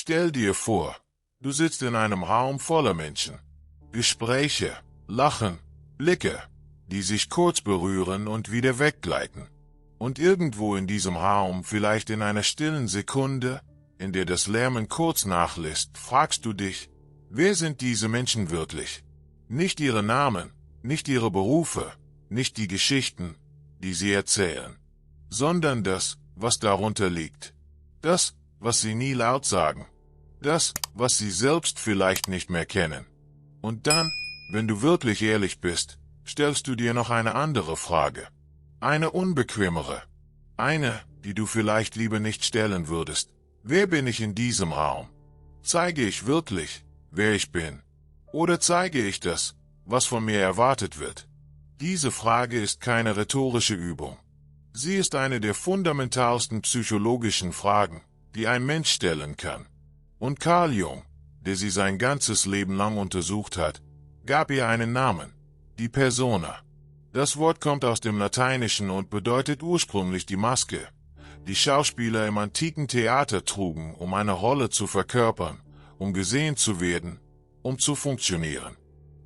Stell dir vor, du sitzt in einem Raum voller Menschen. Gespräche, Lachen, Blicke, die sich kurz berühren und wieder weggleiten. Und irgendwo in diesem Raum, vielleicht in einer stillen Sekunde, in der das Lärmen kurz nachlässt, fragst du dich, wer sind diese Menschen wirklich? Nicht ihre Namen, nicht ihre Berufe, nicht die Geschichten, die sie erzählen, sondern das, was darunter liegt. Das, was sie nie laut sagen. Das, was sie selbst vielleicht nicht mehr kennen. Und dann, wenn du wirklich ehrlich bist, stellst du dir noch eine andere Frage. Eine unbequemere. Eine, die du vielleicht lieber nicht stellen würdest. Wer bin ich in diesem Raum? Zeige ich wirklich, wer ich bin? Oder zeige ich das, was von mir erwartet wird? Diese Frage ist keine rhetorische Übung. Sie ist eine der fundamentalsten psychologischen Fragen, die ein Mensch stellen kann. Und Carl Jung, der sie sein ganzes Leben lang untersucht hat, gab ihr einen Namen, die Persona. Das Wort kommt aus dem Lateinischen und bedeutet ursprünglich die Maske, die Schauspieler im antiken Theater trugen, um eine Rolle zu verkörpern, um gesehen zu werden, um zu funktionieren.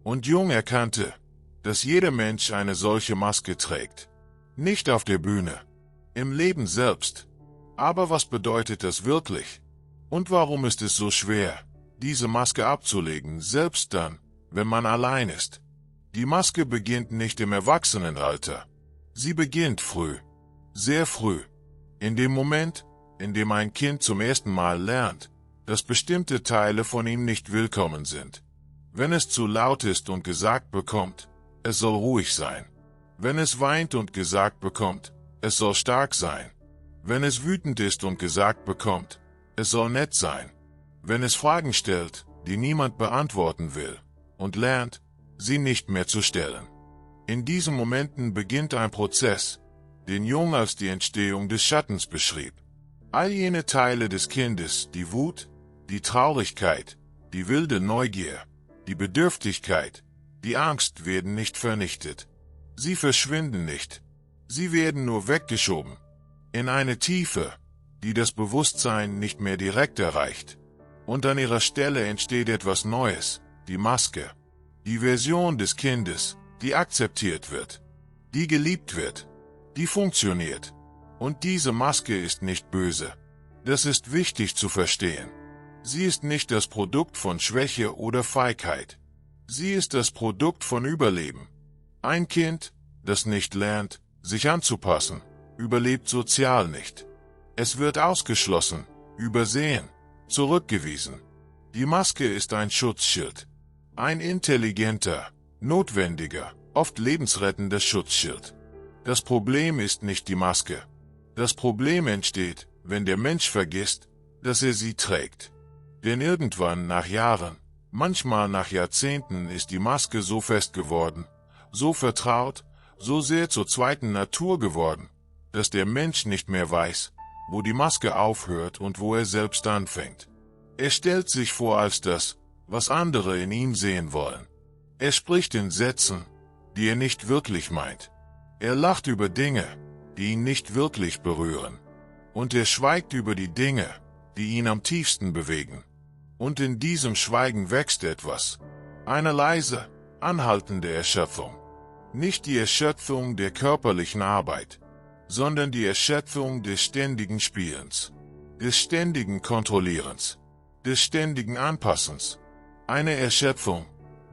Und Jung erkannte, dass jeder Mensch eine solche Maske trägt. Nicht auf der Bühne, im Leben selbst. Aber was bedeutet das wirklich? Und warum ist es so schwer, diese Maske abzulegen, selbst dann, wenn man allein ist? Die Maske beginnt nicht im Erwachsenenalter. Sie beginnt früh, sehr früh. In dem Moment, in dem ein Kind zum ersten Mal lernt, dass bestimmte Teile von ihm nicht willkommen sind. Wenn es zu laut ist und gesagt bekommt, es soll ruhig sein. Wenn es weint und gesagt bekommt, es soll stark sein. Wenn es wütend ist und gesagt bekommt, es soll nett sein. Wenn es Fragen stellt, die niemand beantworten will, und lernt, sie nicht mehr zu stellen. In diesen Momenten beginnt ein Prozess, den Jung als die Entstehung des Schattens beschrieb. All jene Teile des Kindes, die Wut, die Traurigkeit, die wilde Neugier, die Bedürftigkeit, die Angst werden nicht vernichtet. Sie verschwinden nicht. Sie werden nur weggeschoben. In eine Tiefe, die das Bewusstsein nicht mehr direkt erreicht. Und an ihrer Stelle entsteht etwas Neues, die Maske. Die Version des Kindes, die akzeptiert wird, die geliebt wird, die funktioniert. Und diese Maske ist nicht böse. Das ist wichtig zu verstehen. Sie ist nicht das Produkt von Schwäche oder Feigheit. Sie ist das Produkt von Überleben. Ein Kind, das nicht lernt, sich anzupassen, überlebt sozial nicht. Es wird ausgeschlossen, übersehen, zurückgewiesen. Die Maske ist ein Schutzschild. Ein intelligenter, notwendiger, oft lebensrettender Schutzschild. Das Problem ist nicht die Maske. Das Problem entsteht, wenn der Mensch vergisst, dass er sie trägt. Denn irgendwann nach Jahren, manchmal nach Jahrzehnten ist die Maske so fest geworden, so vertraut, so sehr zur zweiten Natur geworden, dass der Mensch nicht mehr weiß, wo die Maske aufhört und wo er selbst anfängt. Er stellt sich vor als das, was andere in ihm sehen wollen. Er spricht in Sätzen, die er nicht wirklich meint. Er lacht über Dinge, die ihn nicht wirklich berühren. Und er schweigt über die Dinge, die ihn am tiefsten bewegen. Und in diesem Schweigen wächst etwas. Eine leise, anhaltende Erschöpfung. Nicht die Erschöpfung der körperlichen Arbeit, sondern die Erschöpfung des ständigen Spielens, des ständigen Kontrollierens, des ständigen Anpassens. Eine Erschöpfung,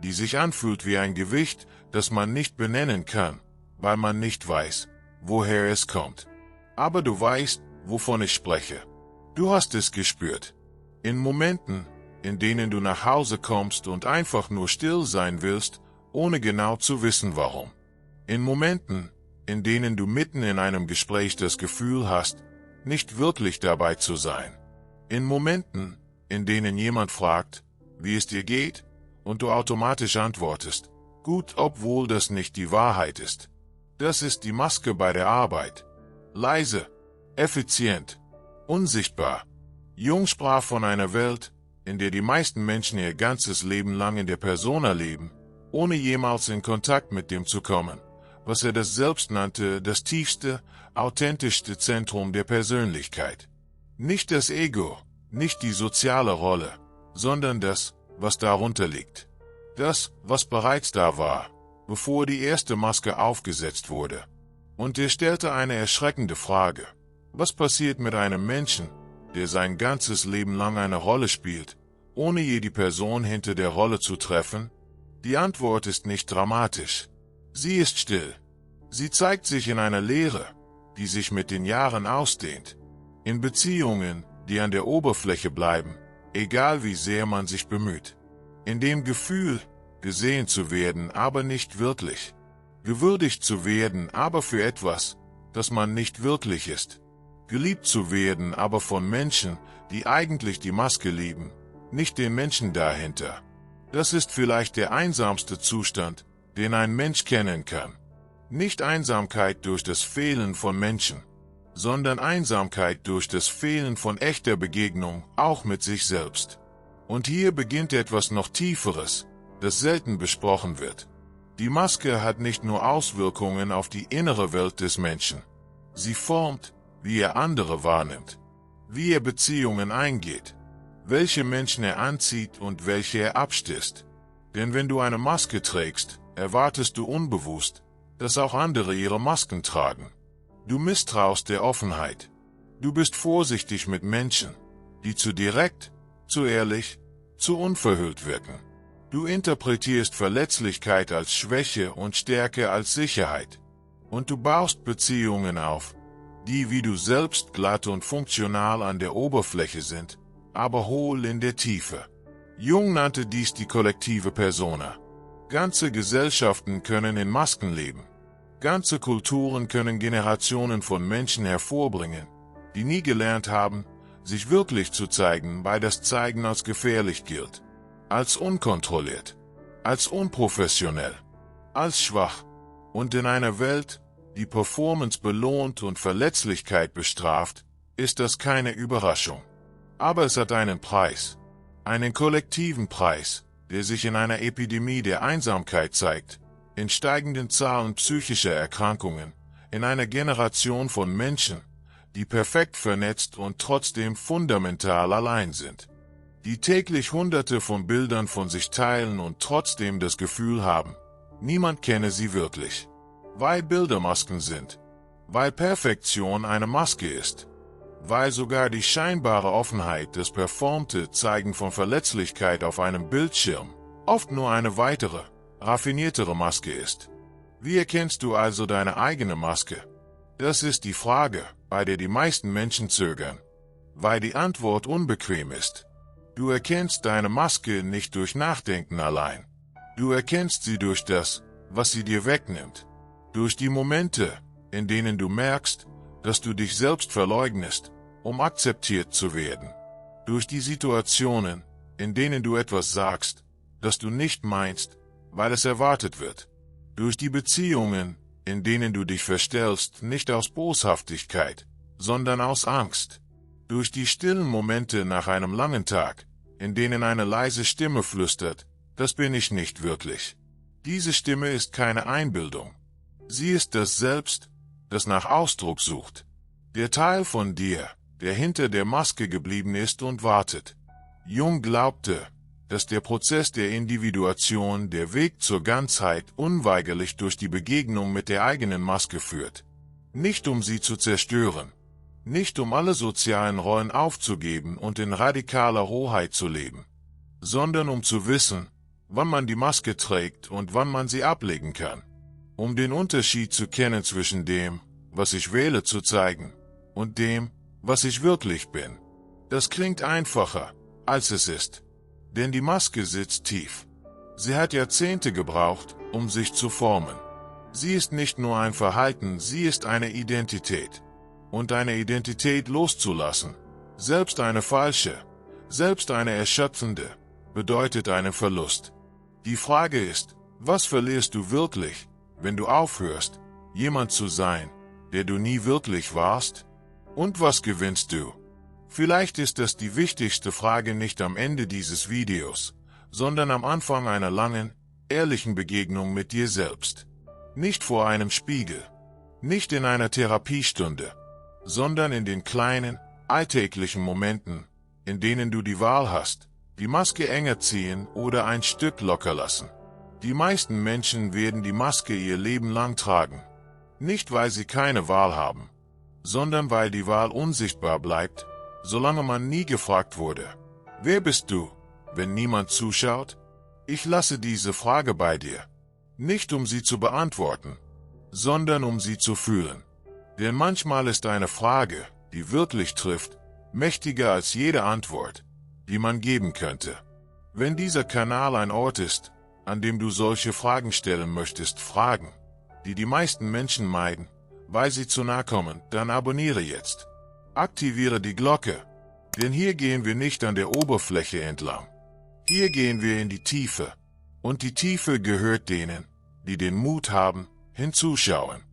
die sich anfühlt wie ein Gewicht, das man nicht benennen kann, weil man nicht weiß, woher es kommt. Aber du weißt, wovon ich spreche. Du hast es gespürt. In Momenten, in denen du nach Hause kommst und einfach nur still sein willst, ohne genau zu wissen warum. In Momenten, in denen du mitten in einem Gespräch das Gefühl hast, nicht wirklich dabei zu sein. In Momenten, in denen jemand fragt, wie es dir geht, und du automatisch antwortest, gut, obwohl das nicht die Wahrheit ist. Das ist die Maske bei der Arbeit. Leise, effizient, unsichtbar. Jung sprach von einer Welt, in der die meisten Menschen ihr ganzes Leben lang in der Persona leben, ohne jemals in Kontakt mit dem zu kommen, was er das selbst nannte, das tiefste, authentischste Zentrum der Persönlichkeit. Nicht das Ego, Nicht die soziale Rolle, sondern das, was darunter liegt. Das, was bereits da war, bevor die erste Maske aufgesetzt wurde. Und er stellte eine erschreckende Frage. Was passiert mit einem Menschen, der sein ganzes Leben lang eine Rolle spielt, ohne je die Person hinter der Rolle zu treffen? Die Antwort ist nicht dramatisch. Sie ist still. Sie zeigt sich in einer Leere, die sich mit den Jahren ausdehnt. In Beziehungen, die an der Oberfläche bleiben, egal wie sehr man sich bemüht. In dem Gefühl, gesehen zu werden, aber nicht wirklich. Gewürdigt zu werden, aber für etwas, das man nicht wirklich ist. Geliebt zu werden, aber von Menschen, die eigentlich die Maske lieben, nicht den Menschen dahinter. Das ist vielleicht der einsamste Zustand, den ein Mensch kennen kann. Nicht Einsamkeit durch das Fehlen von Menschen, sondern Einsamkeit durch das Fehlen von echter Begegnung, auch mit sich selbst. Und hier beginnt etwas noch Tieferes, das selten besprochen wird. Die Maske hat nicht nur Auswirkungen auf die innere Welt des Menschen. Sie formt, wie er andere wahrnimmt, wie er Beziehungen eingeht, welche Menschen er anzieht und welche er abstößt. Denn wenn du eine Maske trägst, erwartest du unbewusst, dass auch andere ihre Masken tragen. Du misstraust der Offenheit. Du bist vorsichtig mit Menschen, die zu direkt, zu ehrlich, zu unverhüllt wirken. Du interpretierst Verletzlichkeit als Schwäche und Stärke als Sicherheit. Und du baust Beziehungen auf, die wie du selbst glatt und funktional an der Oberfläche sind, aber hohl in der Tiefe. Jung nannte dies die kollektive Persona. Ganze Gesellschaften können in Masken leben. Ganze Kulturen können Generationen von Menschen hervorbringen, die nie gelernt haben, sich wirklich zu zeigen, weil das Zeigen als gefährlich gilt, als unkontrolliert, als unprofessionell, als schwach. Und in einer Welt, die Performance belohnt und Verletzlichkeit bestraft, ist das keine Überraschung. Aber es hat einen Preis, einen kollektiven Preis, der sich in einer Epidemie der Einsamkeit zeigt, in steigenden Zahlen psychischer Erkrankungen, in einer Generation von Menschen, die perfekt vernetzt und trotzdem fundamental allein sind, die täglich Hunderte von Bildern von sich teilen und trotzdem das Gefühl haben, niemand kenne sie wirklich. Weil Bilder Masken sind, weil Perfektion eine Maske ist, weil sogar die scheinbare Offenheit, das performte Zeigen von Verletzlichkeit auf einem Bildschirm oft nur eine weitere, raffiniertere Maske ist. Wie erkennst du also deine eigene Maske? Das ist die Frage, bei der die meisten Menschen zögern, weil die Antwort unbequem ist. Du erkennst deine Maske nicht durch Nachdenken allein. Du erkennst sie durch das, was sie dir wegnimmt. Durch die Momente, in denen du merkst, dass du dich selbst verleugnest, um akzeptiert zu werden. Durch die Situationen, in denen du etwas sagst, das du nicht meinst, weil es erwartet wird. Durch die Beziehungen, in denen du dich verstellst, nicht aus Boshaftigkeit, sondern aus Angst. Durch die stillen Momente nach einem langen Tag, in denen eine leise Stimme flüstert, das bin ich nicht wirklich. Diese Stimme ist keine Einbildung. Sie ist das Selbst, das nach Ausdruck sucht. Der Teil von dir, der hinter der Maske geblieben ist und wartet. Jung glaubte, dass der Prozess der Individuation, der Weg zur Ganzheit, unweigerlich durch die Begegnung mit der eigenen Maske führt. Nicht um sie zu zerstören, nicht um alle sozialen Rollen aufzugeben und in radikaler Rohheit zu leben, sondern um zu wissen, wann man die Maske trägt und wann man sie ablegen kann. Um den Unterschied zu kennen zwischen dem, was ich wähle zu zeigen, und dem, was ich wirklich bin. Das klingt einfacher, als es ist. Denn die Maske sitzt tief. Sie hat Jahrzehnte gebraucht, um sich zu formen. Sie ist nicht nur ein Verhalten, sie ist eine Identität. Und eine Identität loszulassen, selbst eine falsche, selbst eine erschöpfende, bedeutet einen Verlust. Die Frage ist, was verlierst du wirklich, wenn du aufhörst, jemand zu sein, der du nie wirklich warst? Und was gewinnst du? Vielleicht ist das die wichtigste Frage nicht am Ende dieses Videos, sondern am Anfang einer langen, ehrlichen Begegnung mit dir selbst. Nicht vor einem Spiegel, nicht in einer Therapiestunde, sondern in den kleinen, alltäglichen Momenten, in denen du die Wahl hast, die Maske enger ziehen oder ein Stück locker lassen. Die meisten Menschen werden die Maske ihr Leben lang tragen. Nicht, weil sie keine Wahl haben, sondern weil die Wahl unsichtbar bleibt, solange man nie gefragt wurde. Wer bist du, wenn niemand zuschaut? Ich lasse diese Frage bei dir. Nicht um sie zu beantworten, sondern um sie zu fühlen. Denn manchmal ist eine Frage, die wirklich trifft, mächtiger als jede Antwort, die man geben könnte. Wenn dieser Kanal ein Ort ist, an dem du solche Fragen stellen möchtest, Fragen, die die meisten Menschen meiden, weil sie zu nahe kommen, dann abonniere jetzt. Aktiviere die Glocke, denn hier gehen wir nicht an der Oberfläche entlang. Hier gehen wir in die Tiefe, und die Tiefe gehört denen, die den Mut haben, hinzuschauen.